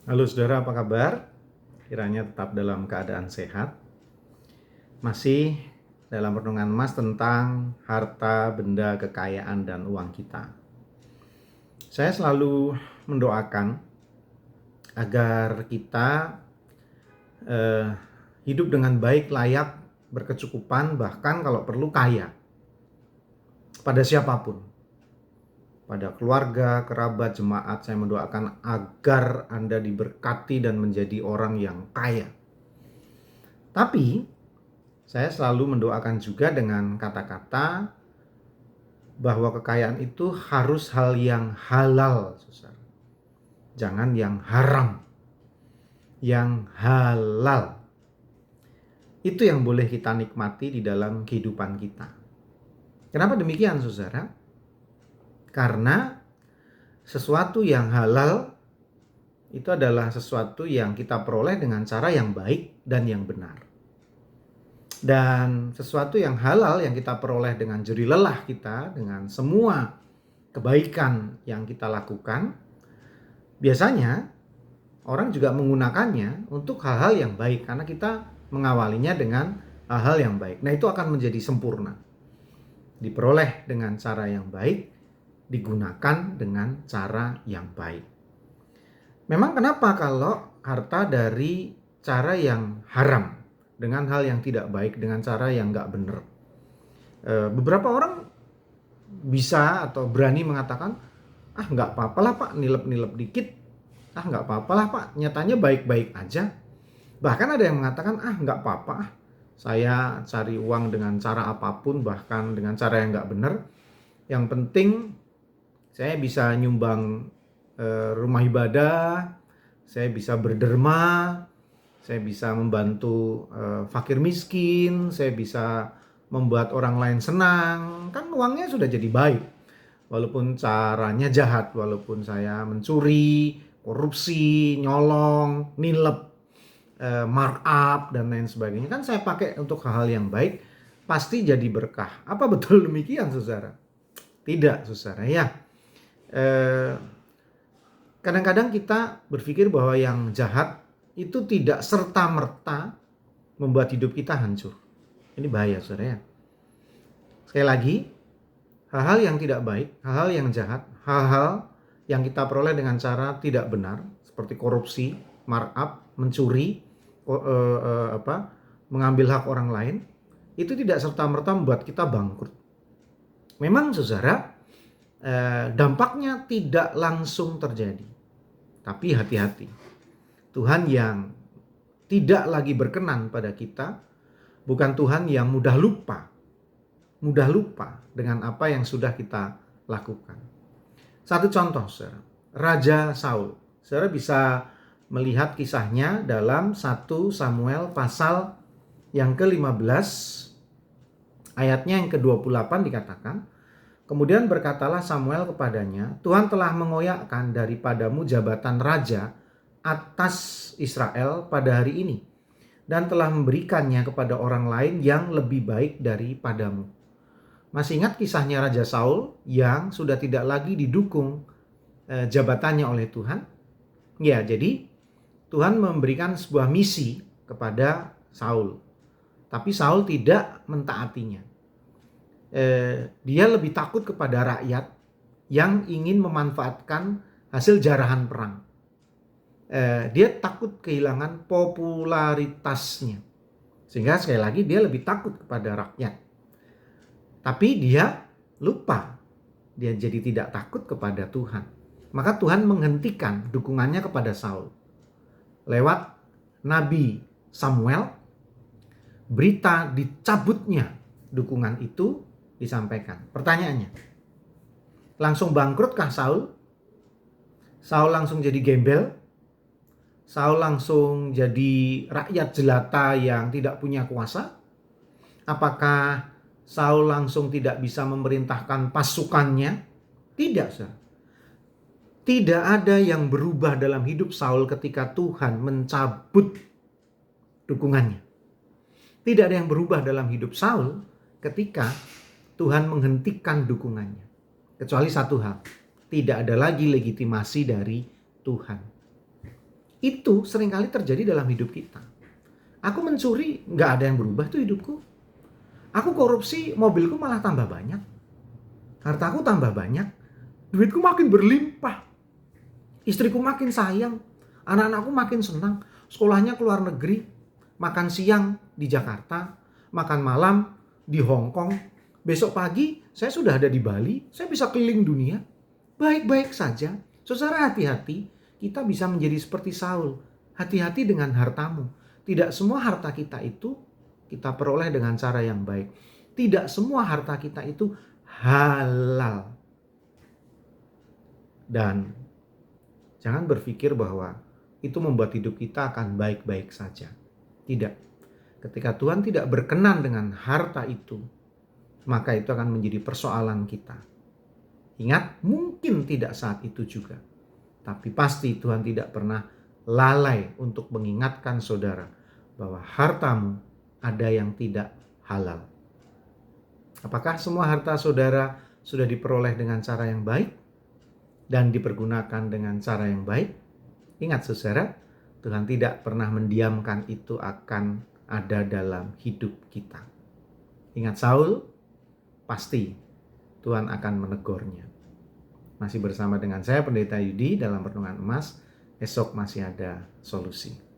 Halo saudara, apa kabar? Kiranya tetap dalam keadaan sehat. Masih dalam renungan Mas tentang harta, benda, kekayaan, dan uang kita. Saya selalu mendoakan agar kita eh, hidup dengan baik, layak, berkecukupan, bahkan kalau perlu kaya pada siapapun. Pada keluarga, kerabat, jemaat, saya mendoakan agar Anda diberkati dan menjadi orang yang kaya. Tapi saya selalu mendoakan juga dengan kata-kata bahwa kekayaan itu harus hal yang halal, saudara. Jangan yang haram, yang halal. Itu yang boleh kita nikmati di dalam kehidupan kita. Kenapa demikian, saudara? Karena sesuatu yang halal itu adalah sesuatu yang kita peroleh dengan cara yang baik dan yang benar. Dan sesuatu yang halal yang kita peroleh dengan jerih lelah kita, dengan semua kebaikan yang kita lakukan, biasanya orang juga menggunakannya untuk hal-hal yang baik karena kita mengawalinya dengan hal-hal yang baik. Nah, itu akan menjadi sempurna. Diperoleh dengan cara yang baik, digunakan dengan cara yang baik. Memang kenapa kalau harta dari cara yang haram, dengan hal yang tidak baik, dengan cara yang nggak benar? Beberapa orang bisa atau berani mengatakan, nggak apa-apa lah pak, nilep-nilep dikit, nggak apa-apa lah pak, nyatanya baik-baik aja. Bahkan ada yang mengatakan, nggak apa-apa, saya cari uang dengan cara apapun, bahkan dengan cara yang nggak benar. Yang penting saya bisa nyumbang rumah ibadah, saya bisa berderma, saya bisa membantu fakir miskin, saya bisa membuat orang lain senang. Kan uangnya sudah jadi baik. Walaupun caranya jahat, walaupun saya mencuri, korupsi, nyolong, nilep, markup, dan lain sebagainya. Kan saya pakai untuk hal-hal yang baik, pasti jadi berkah. Apa betul demikian, saudara? Tidak, saudara. Ya, eh, kadang-kadang kita berpikir bahwa yang jahat itu tidak serta-merta membuat hidup kita hancur. Ini bahaya, saudara ya. Sekali lagi, hal-hal yang tidak baik, hal-hal yang jahat, hal-hal yang kita peroleh dengan cara tidak benar, seperti korupsi, markup, mencuri, mengambil hak orang lain, itu tidak serta-merta membuat kita bangkrut. Memang, saudara, dampaknya tidak langsung terjadi. Tapi hati-hati. Tuhan yang tidak lagi berkenan pada kita, bukan Tuhan yang mudah lupa dengan apa yang sudah kita lakukan. Satu contoh, saudara, Raja Saul. Saudara bisa melihat kisahnya dalam 1 Samuel pasal yang ke-15, ayatnya yang ke-28 dikatakan, kemudian berkatalah Samuel kepadanya, Tuhan telah mengoyakkan daripadamu jabatan raja atas Israel pada hari ini, dan telah memberikannya kepada orang lain yang lebih baik daripadamu. Masih ingat kisahnya Raja Saul yang sudah tidak lagi didukung jabatannya oleh Tuhan? Ya, jadi Tuhan memberikan sebuah misi kepada Saul. Tapi Saul tidak mentaatinya. Dia lebih takut kepada rakyat yang ingin memanfaatkan hasil jarahan perang. Dia takut kehilangan popularitasnya. Sehingga sekali lagi dia lebih takut kepada rakyat. Tapi dia lupa. Dia jadi tidak takut kepada Tuhan. Maka Tuhan menghentikan dukungannya kepada Saul. Lewat Nabi Samuel, berita dicabutnya dukungan itu disampaikan. Pertanyaannya, langsung bangkrutkah Saul? Saul langsung jadi gembel? Saul langsung jadi rakyat jelata yang tidak punya kuasa? Apakah Saul langsung tidak bisa memerintahkan pasukannya? Tidak, saudara. Tidak ada yang berubah dalam hidup Saul ketika Tuhan mencabut dukungannya. Tidak ada yang berubah dalam hidup Saul ketika Tuhan menghentikan dukungannya. Kecuali satu hal, tidak ada lagi legitimasi dari Tuhan. Itu seringkali terjadi dalam hidup kita. Aku mencuri, nggak ada yang berubah tuh hidupku. Aku korupsi, mobilku malah tambah banyak. Hartaku tambah banyak. Duitku makin berlimpah. Istriku makin sayang. Anak-anakku makin senang. Sekolahnya ke luar negeri. Makan siang di Jakarta. Makan malam di Hong Kong. Besok pagi saya sudah ada di Bali. Saya bisa keliling dunia. Baik-baik saja. Saudara, hati-hati. Kita bisa menjadi seperti Saul. Hati-hati dengan hartamu. Tidak semua harta kita itu kita peroleh dengan cara yang baik. Tidak semua harta kita itu halal. Dan jangan berpikir bahwa itu membuat hidup kita akan baik-baik saja. Tidak. Ketika Tuhan tidak berkenan dengan harta itu, maka itu akan menjadi persoalan kita. Ingat, mungkin tidak saat itu juga. Tapi pasti Tuhan tidak pernah lalai untuk mengingatkan saudara bahwa hartamu ada yang tidak halal. Apakah semua harta saudara sudah diperoleh dengan cara yang baik dan dipergunakan dengan cara yang baik? Ingat saudara, Tuhan tidak pernah mendiamkan itu akan ada dalam hidup kita. Ingat Saul, pasti Tuhan akan menegurnya. Masih bersama dengan saya Pendeta Yudi dalam Renungan Emas. Esok masih ada solusi.